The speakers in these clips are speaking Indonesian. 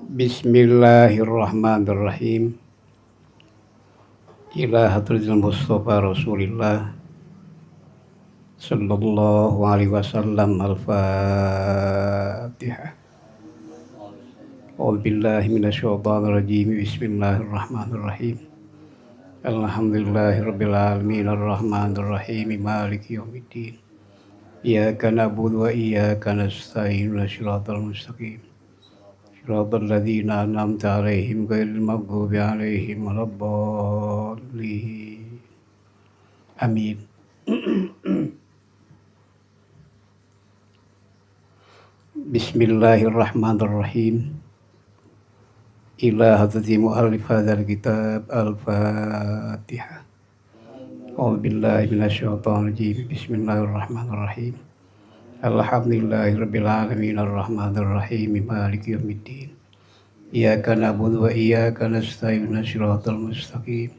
Bismillahirrahmanirrahim. Ila hadratil Mustafa Rasulillah sallallahu alaihi wasallam. Al-Fatihah. A'udzu billahi minasyaitonir rajim. Bismillahirrahmanirrahim. Alhamdulillahirabbil alamin arrahmanir rahim maliki yaumiddin. Iyyaka na'budu wa iyyaka nasta'in shiratal mustaqim. Shiratal ladzina an'amta 'alaihim ghairil maghdubi 'alaihim waladdallin. Amin. Bismillahirrahmanirrahim. Ila hadrati mu'allif hadzal kitab. Al-Fatihah. A'udzu billahi minasyaitonir rajim. Bismillahirrahmanirrahim. Alhamdulillahirabbil alamin arrahmanir rahim maliki yaumiddin. Iyyaka na'budu wa iyyaka nasta'in shiratal mustaqim.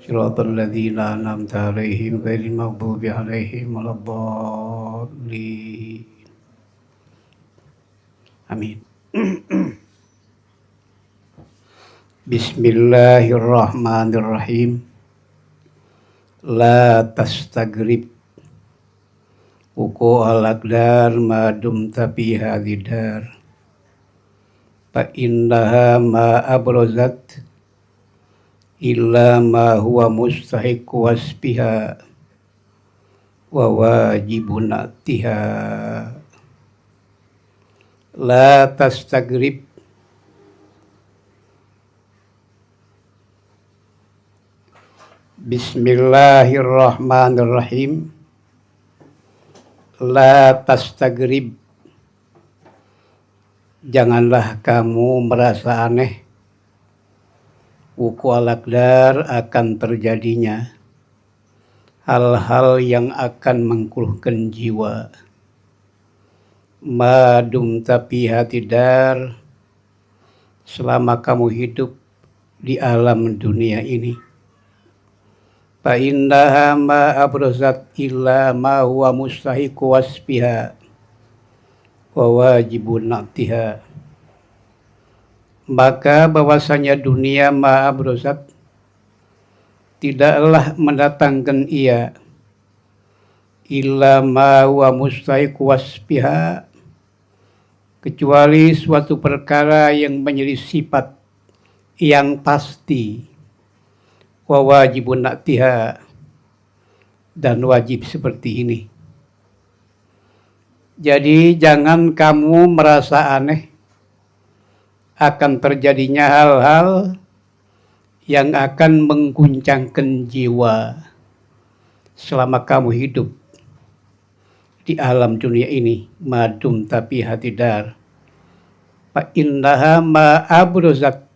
Shiratal ladzina an'amta 'alaihim ghairil maghdubi 'alaihim waladdallin. Amin. Bismillahirrahmanirrahim. La tastagrib uku al-aqdar ma dumta fi hadidar fa innaha ma abrozat illa ma huwa mustahiq wasbiha wa wajibun atiha. La tastagrib Bismillahirrahmanirrahim. La tastagrib, janganlah kamu merasa aneh wuku al-aqdar akan terjadinya hal-hal yang akan mengkeluhkan jiwa. Madum tapi hatidar, selama kamu hidup di alam dunia ini. Fa innaha ma abrozat illa ma huwa mustahiqu wasbiha wa wajibun natiha. Maka bahwasanya dunia ma abrozat tidaklah mendatangkan ia illa ma huwa mustahiqu wasbiha, kecuali suatu perkara yang menjadi sifat yang pasti. Wa wajibun na'tiha, dan wajib seperti ini. Jadi jangan kamu merasa aneh akan terjadinya hal-hal yang akan mengguncangkan jiwa selama kamu hidup di alam dunia ini. Madum tapi hatidar fa innaha ma abrozat,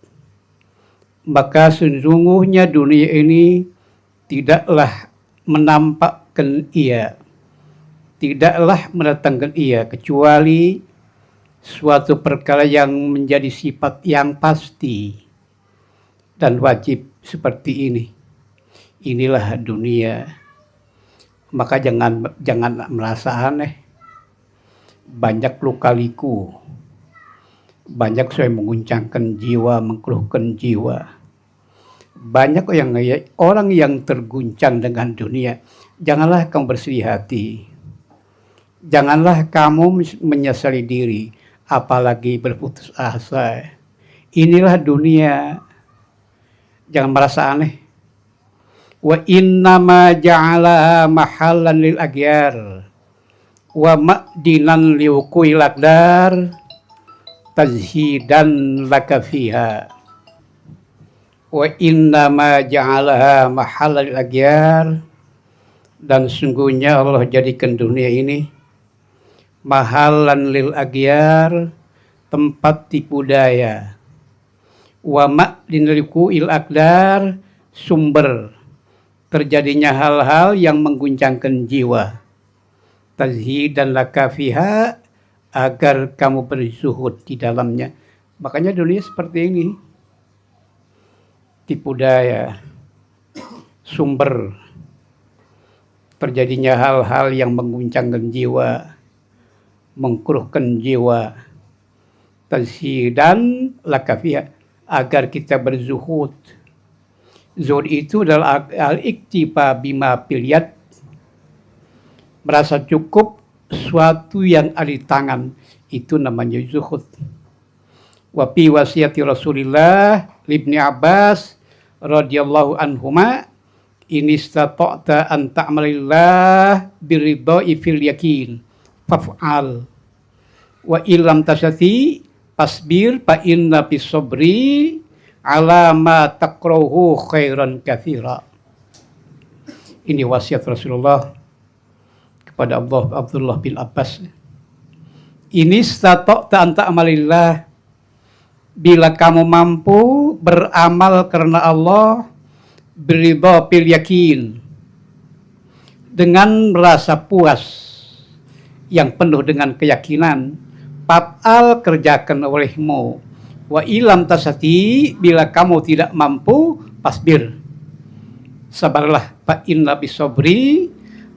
maka sesungguhnya dunia ini tidaklah menampakkan ia, tidaklah mendatangkan ia, kecuali suatu perkara yang menjadi sifat yang pasti dan wajib seperti ini. Inilah dunia. Maka jangan merasa aneh. Banyak luka-liku, banyak yang mengguncangkan jiwa, mengkeluhkan jiwa. Banyak orang yang terguncang dengan dunia. Janganlah kamu bersedih hati. Janganlah kamu menyesali diri, apalagi berputus asa. Inilah dunia. Jangan merasa aneh. Wa innama ja'ala mahallan lil aghyar wa ma'dinan liwuqil aqdar tazhidan laka fiha. Wa inna ma ja'alaha mahallal aghyar, dan sungguhnya Allah jadikan dunia ini mahallan lil aghyar, tempat tipu daya. Wa ma'din liqil aqdar, sumber terjadinya hal-hal yang mengguncangkan jiwa. Tazhidan laka fiha, agar kamu berzuhud di dalamnya. Makanya dunia seperti ini. Tipu daya, sumber terjadinya hal-hal yang mengguncangkan jiwa, mengkeruhkan jiwa. tazhidan laka fiha, agar kita berzuhud. Zuhud itu adalah al-iktifa bima piliyat, merasa cukup suatu yang ada di tangan, itu namanya zuhud. Wa fi wasiyati Rasulillah libni Abbas radhiyallahu anhuma, in istata'ta an ta'malillah biridha'i fil yakin faf'al wa illam tasati fasbir fa inna bis sabri ala ma takrahu khairan katsira. Ini wasiat Rasulullah kepada Abdullah bin Abbas. Ini istata'ta an ta'malillah, bila kamu mampu beramal karena Allah, beridha fil yakin, dengan merasa puas yang penuh dengan keyakinan, fa'al, kerjakan olehmu. Wa ilam tasati, bila kamu tidak mampu, fasbir, sabarlah. Fa inna bisabri,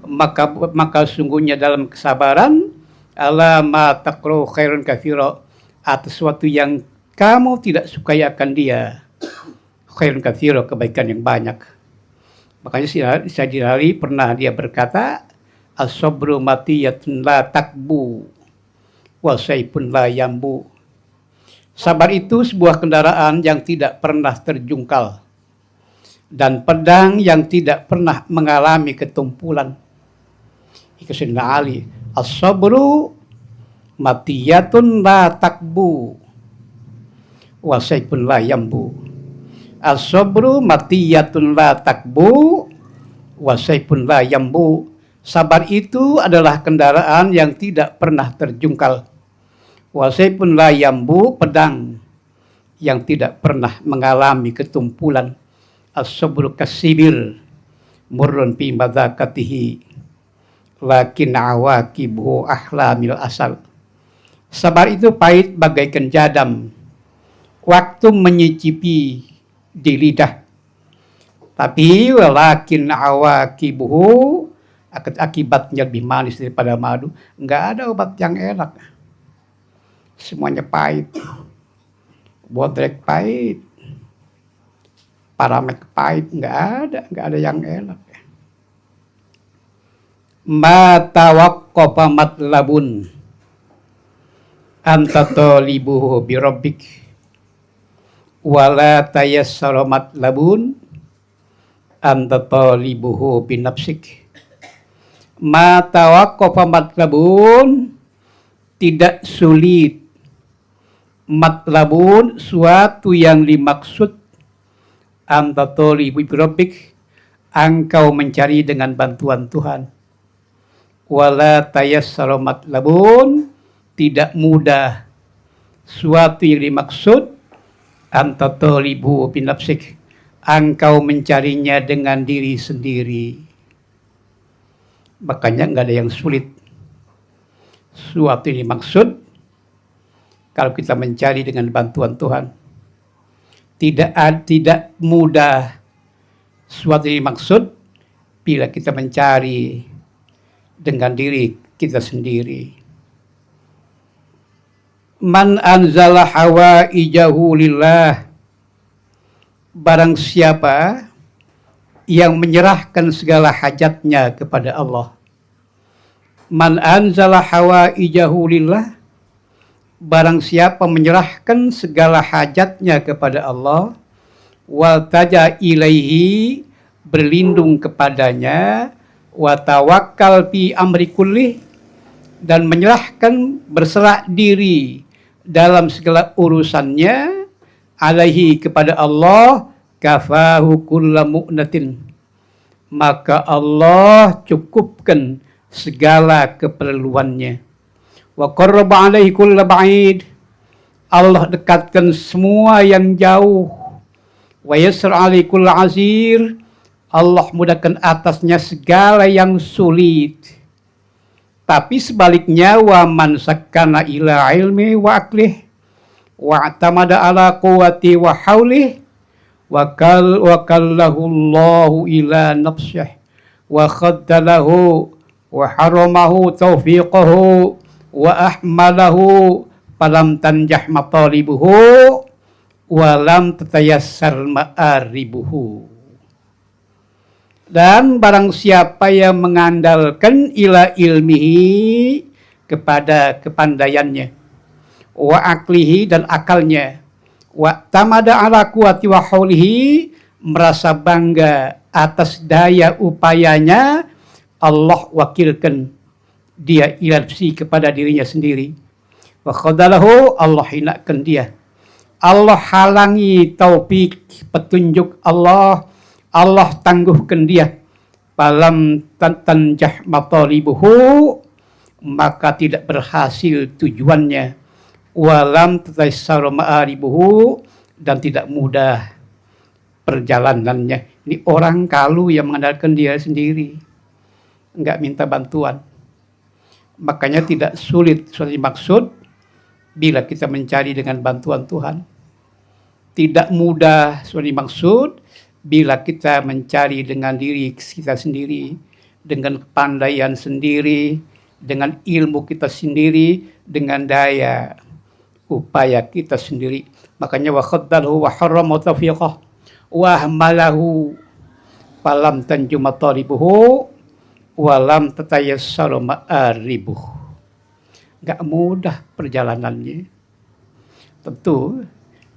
maka sungguhnya dalam kesabaran, ala ma takrahu khairan katsira, atas sesuatu yang kamu tidak sukai akan dia, khairun katsira, kebaikan yang banyak. Makanya Sayyidina Ali pernah dia berkata, as-sabru matiyatun la takbu wa sayfun la yambu. Sabar itu sebuah kendaraan yang tidak pernah terjungkal, dan pedang yang tidak pernah mengalami ketumpulan. Itu Sayyidina Ali, as-sabru matiyatun la takbu wa sayfun la yambu. As-sabru matiyatun la takbu wa sayfun la yambu. Sabar itu adalah kendaraan yang tidak pernah terjungkal. Wa sayfun la yambu, pedang yang tidak pernah mengalami ketumpulan. As-sabru kasibir murrun fi madzakatihi lakin awaqibuhu ahlamil asal. Sabar itu pahit bagaikan jadam waktu menyicipi di lidah, tapi walakin awaqibuhu, akibatnya lebih manis daripada madu. Enggak ada obat yang enak, semuanya pahit. Bodrek pahit, Paramek pahit, enggak ada yang enak. Ma tawaqqafa matlabun anta talibuhu bi rabbik wala tayassara matlabun anta talibuhu bi nafsik. Ma tawaqqafa matlabun, tidak sulit, matlabun, suatu yang dimaksud, anta talibu bi rabbik, engkau mencari dengan bantuan Tuhan. Wala tayassara matlabun, tidak mudah, suatu yang dimaksud, anta talibu bi nafsik, engkau mencarinya dengan diri sendiri. Makanya nggak ada yang sulit. Suatu yang dimaksud, kalau kita mencari dengan bantuan Tuhan. Tidak mudah suatu yang dimaksud bila kita mencari dengan diri kita sendiri. Man anzala hawaijahu lillah, barang siapa yang menyerahkan segala hajatnya kepada Allah. Man anzala hawaijahu lillah, barang siapa menyerahkan segala hajatnya kepada Allah, wal taja ilaihi, berlindung kepadanya, wa tawakkal fi amri kulli, dan menyerahkan, berserah diri dalam segala urusannya, alaihi, kepada Allah, kafahu kulla mu'natin, maka Allah cukupkan segala keperluannya. Wa qarraba alaihi kulla ba'id, Allah dekatkan semua yang jauh. Wa yasra alaihi kulla azir, Allah mudahkan atasnya segala yang sulit. Tapi sebaliknya, wa man sakkana ila ilmi wa aklih wa atamada ala quwwati wa haulih wa kallahu Allahu ila nafsih wa khaddalahu wa haramahu taufiqahu wa ahmalahu falam tanjah matalibuhu walam tatayassar ma'aribuhu. Dan barang siapa yang mengandalkan ila ilmihi kepada kepandaiannya, wa aklihi dan akalnya, wa tamada ala quwati wa haulihi merasa bangga atas daya upayanya, Allah wakilkan dia ilapsi kepada dirinya sendiri. Wa khadalahu, Allah hinakan dia. Allah halangi taufik petunjuk Allah, Allah tangguhkan dia. Falam tanjah matalibuhu, maka tidak berhasil tujuannya. Walam tatayassar ma'aribuhu, dan tidak mudah perjalanannya. Ini orang kalu yang mengandalkan dia sendiri, enggak minta bantuan. Makanya tidak sulit suatu maksud bila kita mencari dengan bantuan Tuhan. Tidak mudah suatu maksud bila kita mencari dengan diri kita sendiri, dengan kepandaian sendiri, dengan ilmu kita sendiri, dengan daya upaya kita sendiri. Makanya wa khaddalahu wa harrama tawfiqah wa hamalahu falam tanju matalibuhu walam tatayassar ma'aribuh. Gak mudah perjalanannya. Tentu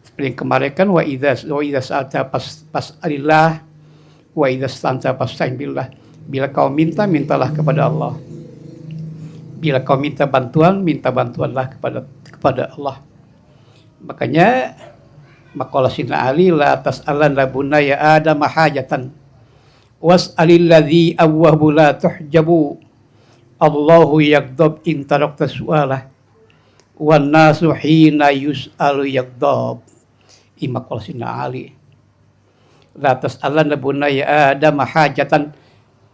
seperti yang kemarin kan wa idza sa'alta fas'alillah wa idza sta'anta fasta'in billah. Bila kau minta, mintalah kepada Allah. Bila kau minta bantuan, minta bantuanlah kepada Allah. Makanya maqala Sayyidina Ali, la tas'alanna bunaya adam hajatan was'alil ladzi awwahu la tuhjabu Allahu yaghdab in tarakta su'alah wan nasu hina yus'alu yaghdab. Maqala Sayyidina Ali, la tas'alanna bunaya adam hajatan,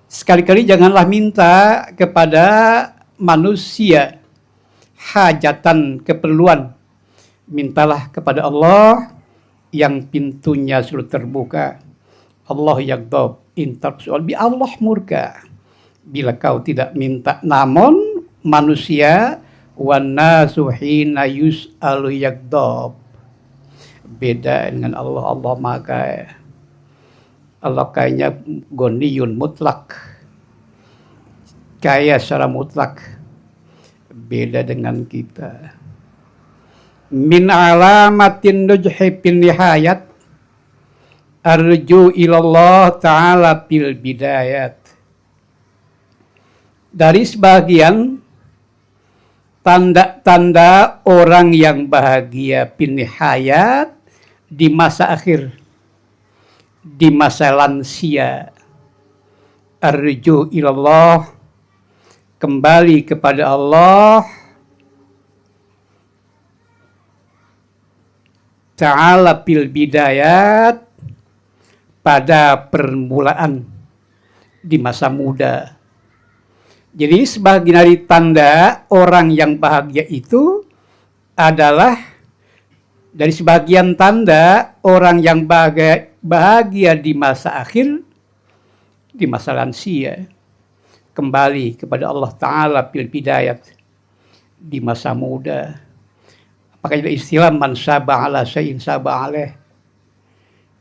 sekali-kali janganlah minta kepada manusia hajatan, keperluan. Mintalah kepada Allah yang pintunya sudah terbuka. Allah yaghdab in tarsu'al, bi Allah murka bila kau tidak minta. Namun manusia wan nasu hina yus'alu yaghdab, beda dengan Allah. Allah maka Allah kayaknya goniyun mutlak, kaya secara mutlak, beda dengan kita. Min alamatin nujhi fil nihayat arju ilallah ta'ala fil bidayat. Dari sebagian tanda-tanda orang yang bahagia fil nihayat, di masa akhir, di masa lansia. Arju ilallah, kembali kepada Allah ta'ala fil bidayat, pada permulaan, di masa muda. Jadi sebagian dari tanda orang yang bahagia itu adalah, dari sebagian tanda orang yang bahagia di masa akhir, di masa lansia, kembali kepada Allah Ta'ala fil bidayat, di masa muda. Makanya istilah man sabah ala syai'in sabah alaih.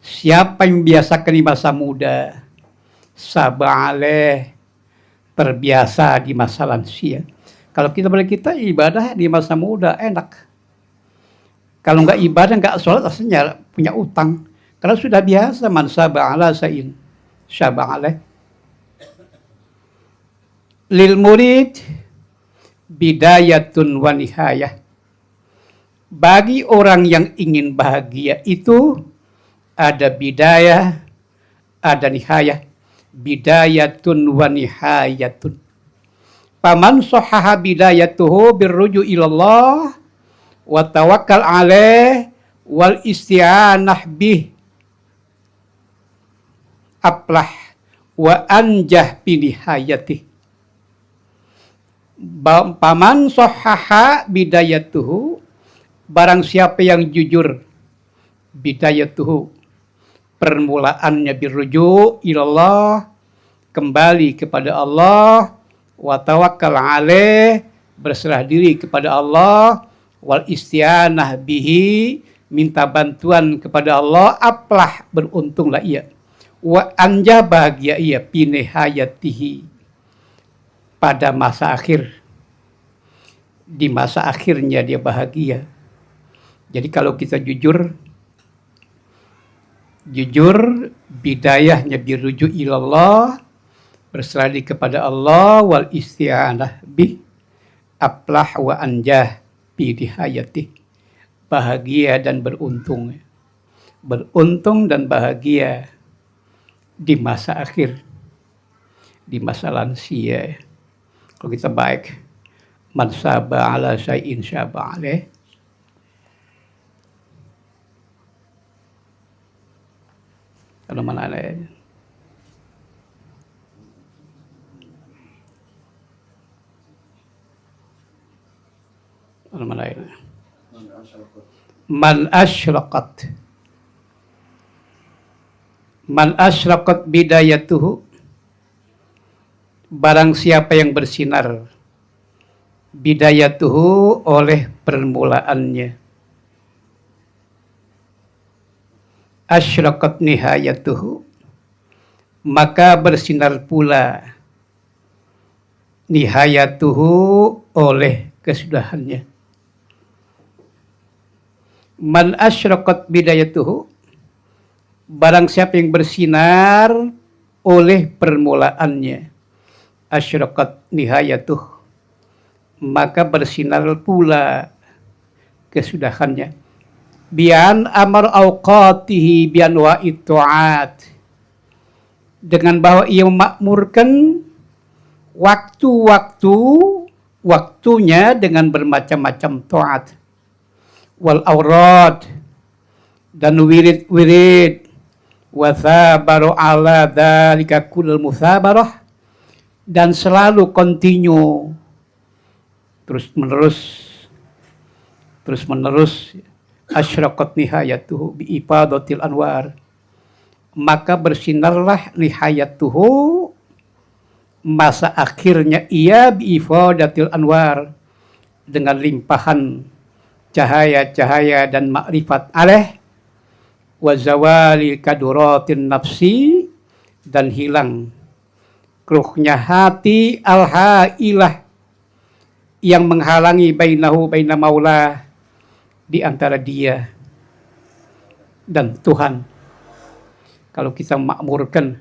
Siapa yang biasakan di masa muda, sabah alaih, terbiasa di masa lansia. Kalau kita ibadah di masa muda enak. Kalau nggak ibadah, nggak sholat, rasanya punya utang. Karena sudah biasa, man sabah ala syai'in sabah alaih. Lil murid bidayatun wa nihayah. Bagi orang yang ingin bahagia itu ada bidayah, ada nihayah. Bidayatun wa nihayatun. Faman sahhaha bidayatuhu birruju ilallah wa tawakkal alaih wal isti'anah bih aflah wa anjah bi nihayatih. Paman sahhaha bidayatuhu, barang siapa yang jujur, bidayatuhu, permulaannya birruju ilallah, kembali kepada Allah, wa tawakkal alaih, berserah diri kepada Allah, wal isti'anah bihi, minta bantuan kepada Allah, aflah, beruntunglah ia, wa anja, bahagia ia, fi nihayatihi, pada masa akhir, di masa akhirnya dia bahagia. Jadi kalau kita jujur, bidayahnya dirujuk ilallah, berserah diri kepada Allah, wal isti'anah bih, aflah wa anjah fi nihayatih, bahagia dan beruntung dan bahagia di masa akhir, di masa lansia. Kalau kita baik, man saba ala syai'in syaba alaih. Kalau mana alaih, kalau mana alaih, man asyraqat bidayatuhu, barang siapa yang bersinar, bidayatuhu, oleh permulaannya, asyraqat nihayatuhu, maka bersinar pula nihayatuhu, oleh kesudahannya. Man asyraqat bidayatuhu, barang siapa yang bersinar oleh permulaannya, asyraqat nihayatuh, maka bersinar pula kesudahannya. Bian amar awqatihi bian wa'id ta'at, dengan bahwa ia memakmurkan waktunya dengan bermacam-macam taat, wal aurad, dan wirid, wa thabaru ala dzalika kullal muthabarah, dan selalu continue, terus menerus, asyraqat nihayatuhu bi ifadatil anwar, maka bersinarlah nihayatuhu, masa akhirnya ia, bi ifadatil anwar, dengan limpahan cahaya-cahaya dan makrifat alaih, wa zawali kaduratin nafsi, dan hilang keruhnya hati al-hailah, yang menghalangi bainahu baina maula, di antara dia dan Tuhan. Kalau kita makmurkan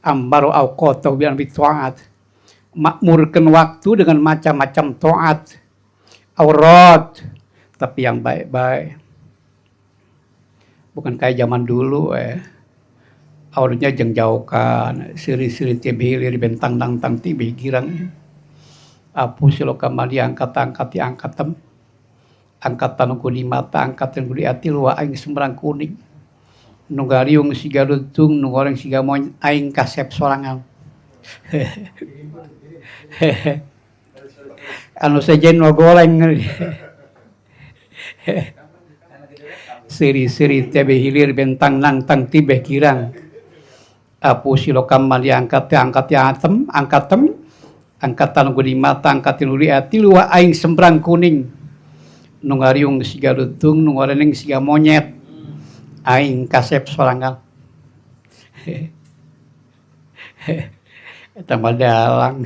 ambaru awqatahu bi ta'at, makmurkan waktu dengan macam-macam taat, aurat, tapi yang baik-baik, bukan kayak zaman dulu auratnya jengjaukan, siri-siri tibilir bentang tang tibi girang, apu siloka mali angkatan kuli mata, angkatan kuli ati luwa aing sembrang kuning, nugariung siga lutung, nugoreng siga moy aing kasep sorangan. Anu sejen ngogoleng. Siri-siri tebe hilir bentang nang tang tibeh kirang, apu silokam mali angkatan gudi mata, angkatin uli ati luwa aing sembrang kuning, nungariung siga lutung, nungoreng siga monyet, aing kasep sorangan. Eta madalang.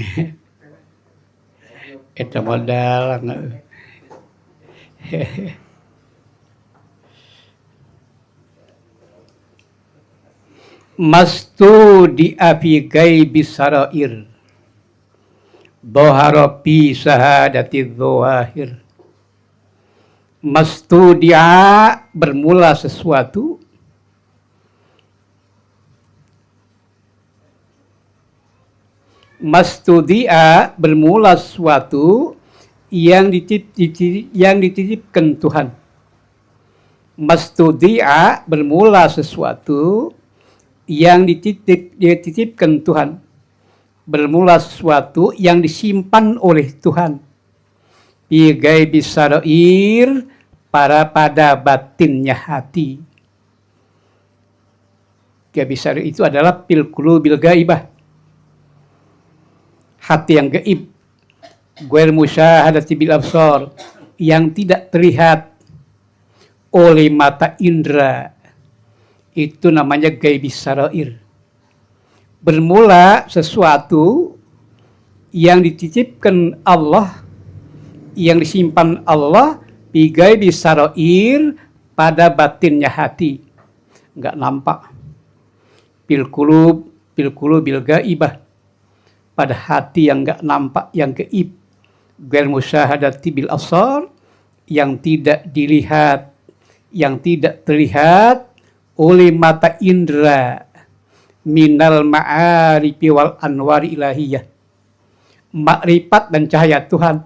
Eta madalang. Mastu di afi gaibis sarair, dhahara fi sahadati dhawahir. Mastu dia, bermula sesuatu, mastudia, bermula sesuatu yang dititipkan Tuhan. Mastudia, bermula sesuatu yang dititipkan Tuhan, bermula sesuatu yang disimpan oleh Tuhan. Fi gaibis sarair, pada batinnya hati. Gaibis sarair itu adalah fil qulubil gaibah, hati yang gaib, Ghair musyahadati bil absar, yang tidak terlihat oleh mata indera, itu namanya gaibis sarair. Bermula sesuatu yang dititipkan Allah, yang disimpan Allah bi gaibis sarair, pada batinnya hati, nggak nampak. Bil qulub bil gaibah, pada hati yang nggak nampak, yang gaib. Ghair musyahadati bil absar, yang tidak dilihat, yang tidak terlihat oleh mata indera, minal ma'arifi wal anwari ilahiyah, makrifat dan cahaya Tuhan.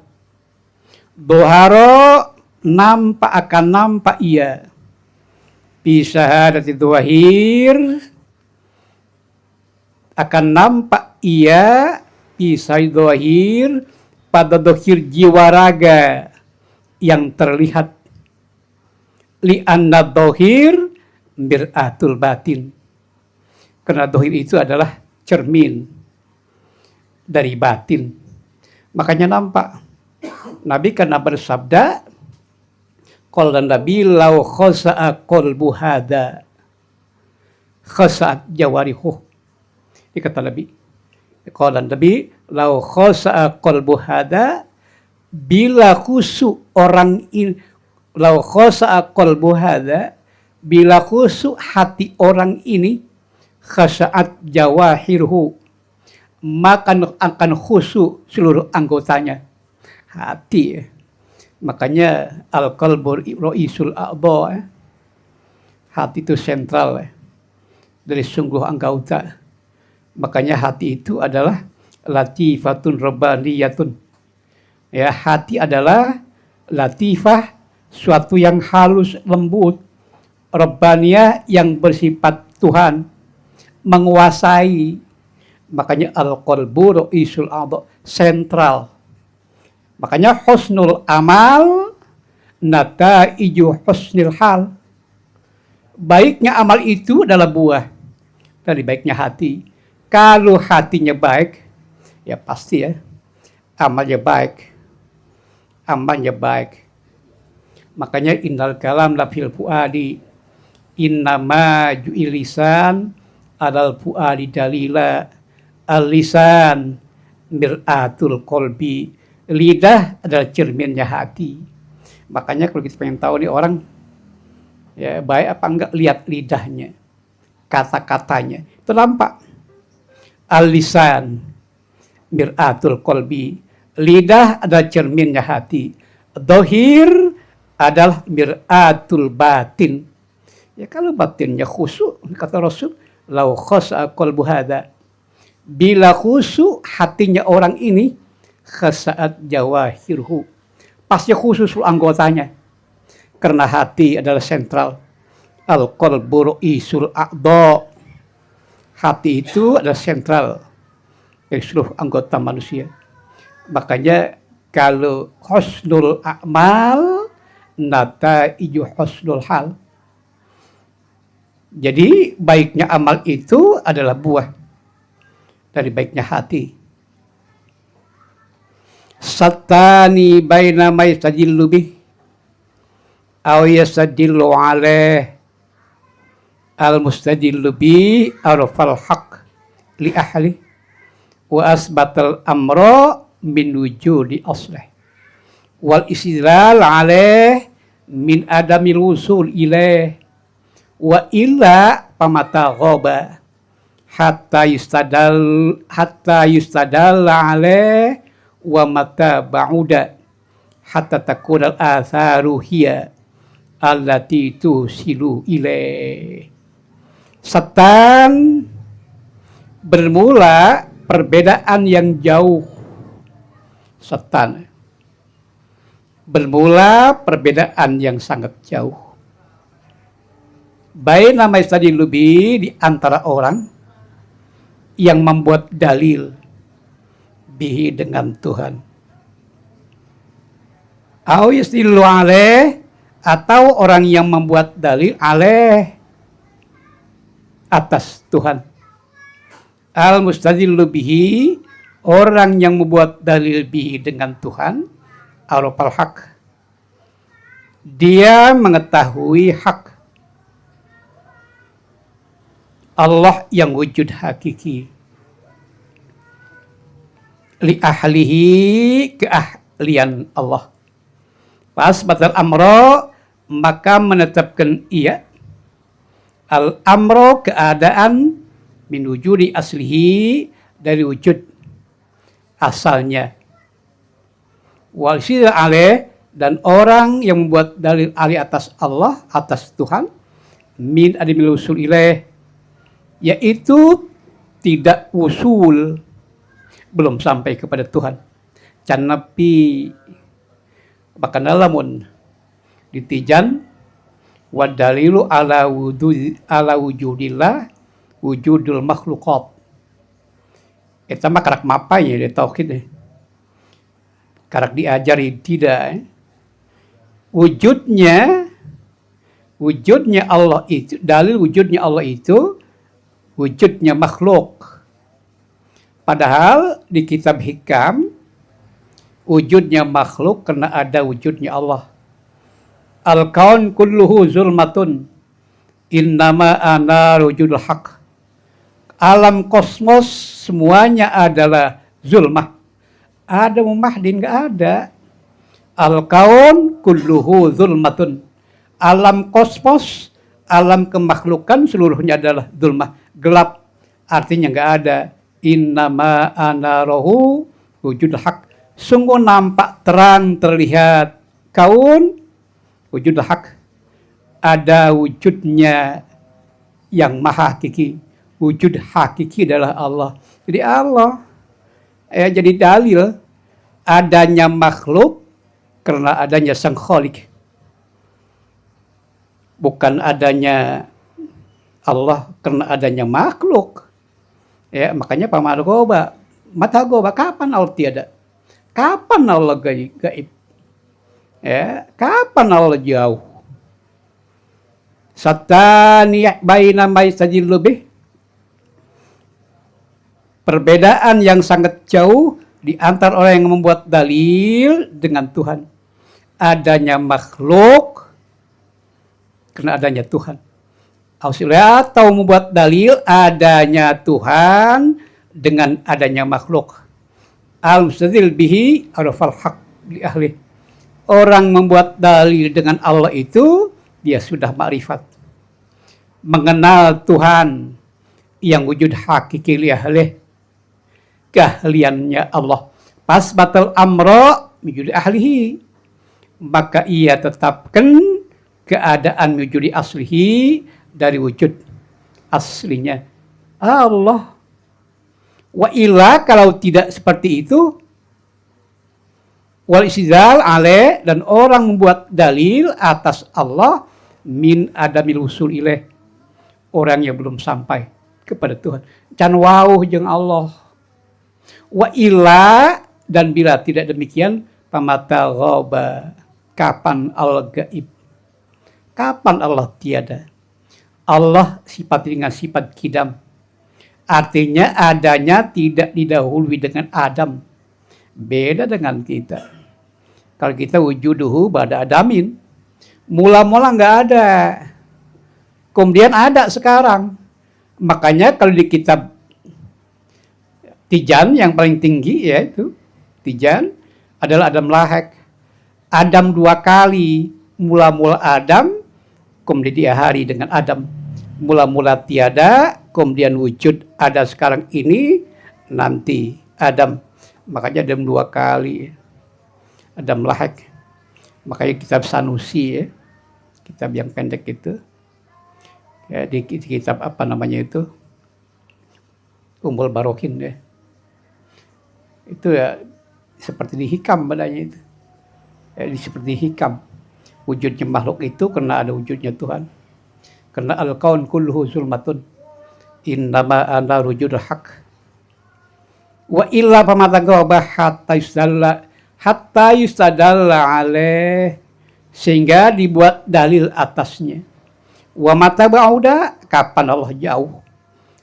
Doharo, nampak, akan nampak ia, bisyahadati dohir, akan nampak ia, bisai dohir, pada dohir jiwa raga yang terlihat. Li'anna dohir mir'atul batin, karena dohir itu adalah cermin dari batin, makanya nampak. Nabi karena bersabda, qala Nabi law khasa'a qalbu hada khasa'at jawarihu. Ini kata Nabi, qala Nabi law khasa'a qalbu hada, bila khusyuk orang ini, law khasa'a qalbu hada, bila khusyuk hati orang ini, khasa'at jawahirhu, maka akan khusyuk seluruh anggotanya. Hati, makanya al-qalbu ra'isul a'dha, hati itu sentral dari sungguh anggota. Makanya hati itu adalah latifatun rabbaniyatun. Ya, hati adalah latifah, suatu yang halus lembut, rabbaniyah yang bersifat Tuhan, menguasai. Makanya al-qalbu ra'isul a'dha, sentral. Makanya husnul amal nataiju husnil hal. Baiknya amal itu adalah buah dari baiknya hati. Kalau hatinya baik, ya pasti ya amalnya baik. Amalnya baik. Makanya innal kalam la fil fuadi, innama ju'il lisan alal fuadi dalila, al-lisan mir'atul qalbi. Lidah adalah cerminnya hati. Makanya kalau kita pengen tahu nih orang ya baik apa enggak, lihat lidahnya, kata-katanya, itu nampak. Al-lisan mir'atul qalbi, lidah adalah cerminnya hati. Dohir adalah mir'atul batin. Ya kalau batinnya khusyuk, kata Rasul, lau khas'a qalbu hada, bila khusyuk hatinya orang ini, khasa'at jawahirhu, pasti khusus anggotanya, karena hati adalah sentral. Al-qalbu ra'isul a'dha, hati itu adalah sentral dari seluruh anggota manusia. Makanya kalau husnul a'mal nataiju husnul hal, jadi baiknya amal itu adalah buah dari baiknya hati. Satani baina ma yastajillu bih aw yastajillu alaih, al mustajillu bi arfal haq li ahli wa asbatal amra min wujudi aslih wal istidlal alaih min adamil wusul ilaih wa illa pamata ghaba hatta yustadal alaih wa mata ba'uda hatta takuna al-atharu hiya allati tusilu ilaih. Setan bermula perbedaan yang jauh. Setan bermula perbedaan yang sangat jauh. Baina ma yastadillu bi, di antara orang yang membuat dalil bihi dengan Tuhan. Au yastadillu alaih, atau orang yang membuat dalil alaih, atas Tuhan. Al mustadillu bihi, Orang yang membuat dalil bihi dengan Tuhan, arafal haq, dia mengetahui hak Allah yang wujud hakiki, li ahlihi, keahlian Allah. Pas batal amro, maka menetapkan ia al amro, keadaan, min wujudi aslihi, dari wujud asalnya. Wal sida alaih, dan orang yang membuat dalil alih atas Allah, atas Tuhan, min adamil usul ilaih, yaitu tidak usul, belum sampai kepada Tuhan. Can nabi bahkan lamun ditijan wa dalilu ala wujudillah wujudul makhluqat. Eta mah karak mapai ya tauhid. Karak diajari tidak. Wujudnya Allah itu, dalil wujudnya Allah itu wujudnya makhluk. Padahal di kitab hikam wujudnya makhluk karena ada wujudnya Allah. Al-kaun kulluhu zulmatun innama ana wujudul haq. Alam kosmos semuanya adalah zulmah. Ada mumahdin, nggak ada. Al-kaun kulluhu zulmatun. Alam kosmos, alam kemakhlukan seluruhnya adalah zulmah, gelap. Artinya nggak ada. Innama ana rohu wujud hak. Sungguh nampak terang terlihat kaun wujud hak. Ada wujudnya yang maha hakiki. Wujud hakiki adalah Allah. Jadi Allah jadi dalil adanya makhluk karena adanya sang khalik. Bukan adanya Allah karena adanya makhluk. Ya, makanya pamargoba, mata goba, kapan Allah tiada? Kapan Allah gaib? Ya, kapan Allah jauh? Sataniyah baina maistajil lebih. Perbedaan yang sangat jauh di antara orang yang membuat dalil dengan Tuhan. Adanya makhluk karena adanya Tuhan. Atau membuat dalil adanya Tuhan dengan adanya makhluk. Al-mustadil bihi arafal haq li ahli. Orang membuat dalil dengan Allah itu dia sudah makrifat. Mengenal Tuhan yang wujud hakiki li ahli. Keahliannya Allah. Pas batal amro wujud ahlihi. Maka ia tetapkan keadaan wujud aslihi dari wujud aslinya Allah. Wa illa, kalau tidak seperti itu, wal istidlal alaih, dan orang membuat dalil atas Allah min adamil usul ilaih, orang yang belum sampai kepada Tuhan. Can wauh jeung Allah. Wa illa, dan bila tidak demikian, pamata ghaba, kapan Allah gaib? Kapan Allah tiada? Allah sifat dengan sifat kidam. Artinya adanya tidak didahului dengan Adam. Beda dengan kita. Kalau kita wujuduhu ba'da adamin. Mula-mula nggak ada. Kemudian ada sekarang. Makanya kalau di kitab Tijan yang paling tinggi yaitu Tijan adalah Adam lahek. Adam dua kali. Mula-mula Adam, kemudian diakhiri dengan Adam. Mula-mula tiada, kemudian wujud ada sekarang ini, nanti Adam. Makanya Adam dua kali. Adam lahek. Makanya kitab Sanusi ya. Kitab yang pendek itu. Ya, di kitab apa namanya itu? Ummul Barokin ya. Itu ya seperti di hikam badanya itu. Ya, seperti hikam. Wujudnya makhluk itu karena ada wujudnya Tuhan. Karena al-kaun kulluhu zulmatun. Innama ana wujudul haq. Wa illa pamatagaba hatta yustadalla alaih, sehingga dibuat dalil atasnya. Wa mata ba'uda, kapan Allah jauh?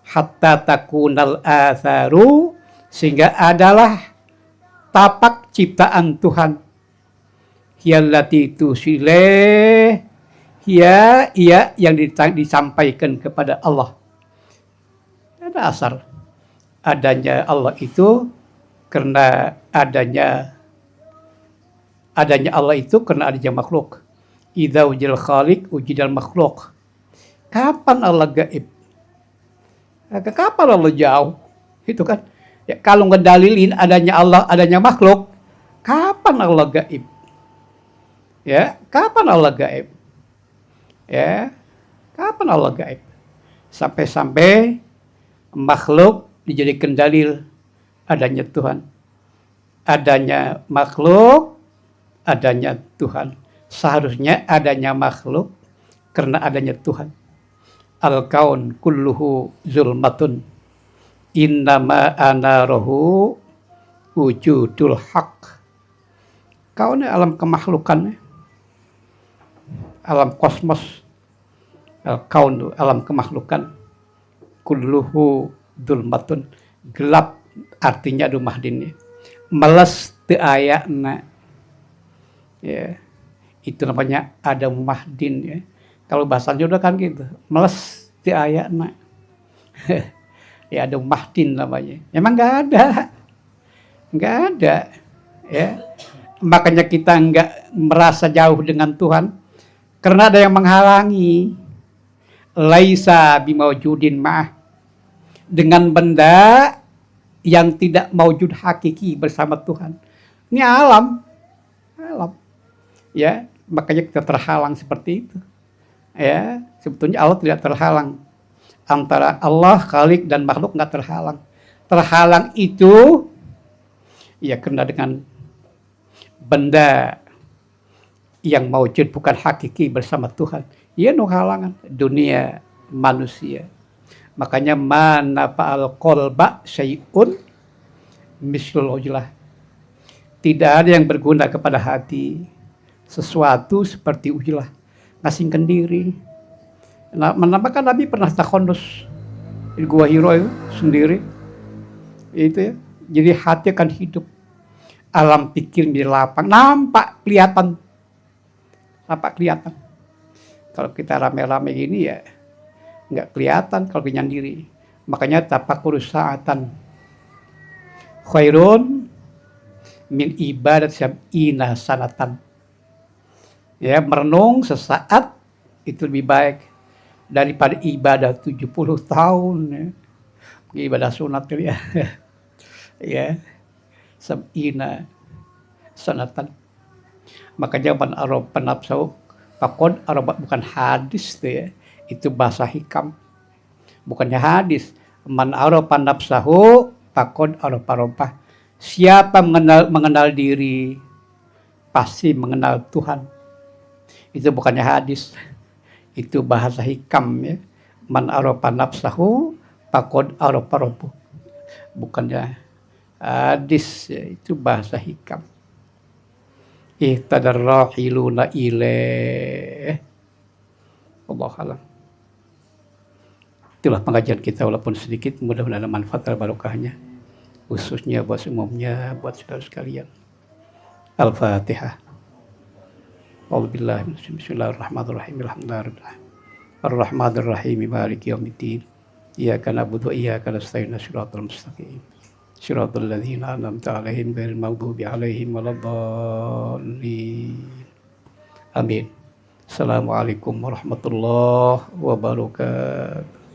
Hatta takunal atharu, Sehingga adalah tapak ciptaan Tuhan. Hiyallati tusileh, ia yang disampaikan kepada Allah. Ada asar. Adanya Allah itu karena adanya Allah itu karena adanya makhluk. Idza wujidal khaliq wujidal makhluk. Kapan Allah gaib? Kapan Allah jauh? Itu kan. Ya, kalau ngedalilin adanya Allah, adanya makhluk, kapan Allah gaib? Ya, kapan Allah gaib? Ya, kapan Allah gaib? Sampai-sampai makhluk dijadikan dalil adanya Tuhan. Adanya makhluk, adanya Tuhan. Seharusnya adanya makhluk karena adanya Tuhan. Al-kaun kulluhu zulmatun. Innama anarahu wujudul haq. Kaun alam kemakhlukan, alam kosmos. Al-kaun alam kemakhlukan. Kulluhu zulmatun. Gelap artinya rumah dini. Meles teu ayana. Ya. Itu namanya ada mahdin ya. Kalau bahasa Jawa kan gitu. Meles teu ayana. Ya ada mahdin namanya. Emang nggak ada, ya. Makanya kita nggak merasa jauh dengan Tuhan karena ada yang menghalangi. Laisa bimaujudin ma'ah, dengan benda yang tidak maujud hakiki bersama Tuhan. Ini alam, ya. Makanya kita terhalang seperti itu. Ya, sebetulnya Allah tidak terhalang. Antara Allah, Khalik dan makhluk nggak terhalang. Terhalang itu ya kena dengan benda yang maujud bukan hakiki bersama Tuhan. Ya no halangan dunia manusia. Makanya mana fa'al qalba syai'un mislul ujlah. Tidak ada yang berguna kepada hati sesuatu seperti ujlah, ngasingkan diri. Nah, menambahkan Nabi pernah takhonnus di Gua Hiro itu sendiri. Itu ya. Jadi hati akan hidup. Alam pikir menjadi lapang. Nampak kelihatan. Kalau kita rame-rame gini ya nggak kelihatan kalau menyendiri. Makanya tafakur sa'atan khairun min ibadat sab'ina sanatan. Ya, merenung sesaat itu lebih baik daripada ibadah 70 tahun ya. Ibadah sunat ya. Ya. Sab'ina sanatan. Makanya man arab penafsu faqad arab, bukan hadis tuh ya. Itu bahasa hikam. Bukannya hadis. Man arab nafsahu faqad arab. Siapa mengenal diri pasti mengenal Tuhan. Itu bukannya hadis. Itu bahasa hikam ya. Man arafa nafsahu faqad arafa rabbuh. Bukannya hadis ya, itu bahasa hikam. Ihtadar rahiluna ilaih. Wallahu a'lam. Itulah pengajian kita walaupun sedikit, mudah-mudahan ada manfaat dan barokahnya. Khususnya buat umumnya, buat saudara sekalian. Al-Fatihah. Bismillahirrahmanirrahim. Alhamdulillah. Ar-Rahmanir-Rahim. Maliki yaumiddin. Iyyaka na'budu wa iyyaka nasta'in. Shiratal mustaqim. Shiratal ladzina an'amta 'alaihim ghairil maghdubi 'alaihim waladdallin. Amin. Assalamualaikum warahmatullahi wabarakatuh.